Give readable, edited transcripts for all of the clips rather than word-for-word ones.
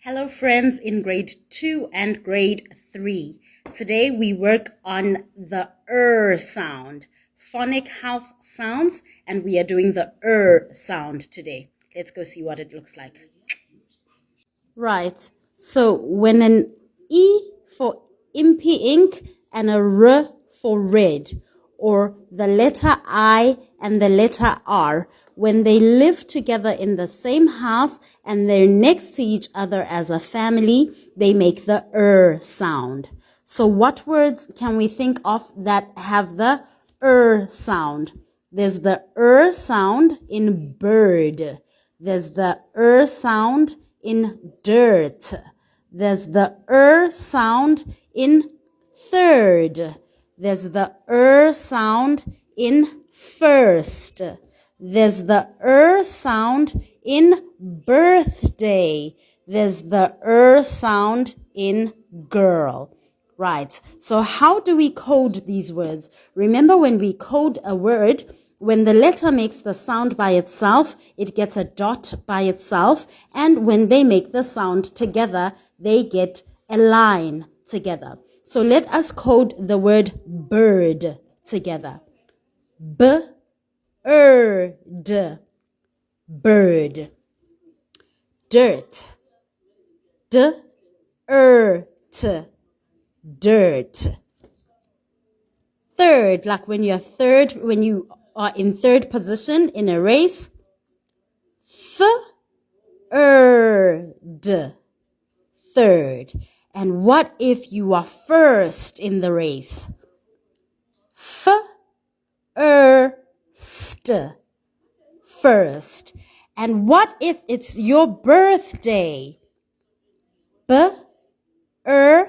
Hello friends in grade 2 and grade 3. Today we work on the sound, phonic house sounds, and we are doing the sound today. Let's go see what it looks like. Right, so when an E for impy ink and a R for red, or the letter I and the letter R, when they live together in the same house and they're next to each other as a family, they make the sound. So what words can we think of that have the sound? There's the sound in bird. There's the sound in dirt. There's the sound in third. There's the sound in first. There's the sound in birthday. There's the sound in girl. Right. So how do we code these words? Remember, when we code a word, when the letter makes the sound by itself, it gets a dot by itself. And when they make the sound together, they get a line together. So let us code the word bird together. B-bird. Bird. Dirt. D-er-t. Dirt. Third, like when you are in third position in a race. Third. Third. And what if you are first in the race? First. First. And what if it's your birthday? B-er-th-d-a.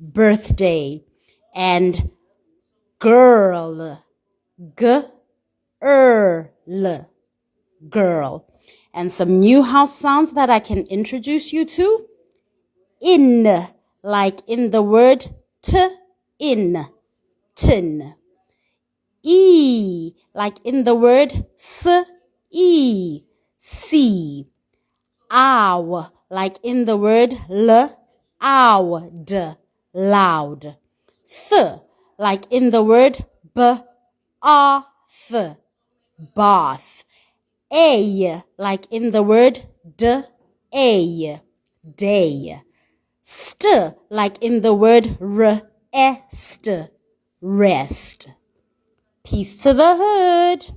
Birthday. And girl. G-er-l. Girl. And some new house sounds that I can introduce you to. In, like in the word in, tin. E, like in the word see. Ow, like in the word loud, loud. Like in the word bath, bath. A, like in the word day, day. Like in the word rest, rest. Peace to the hood.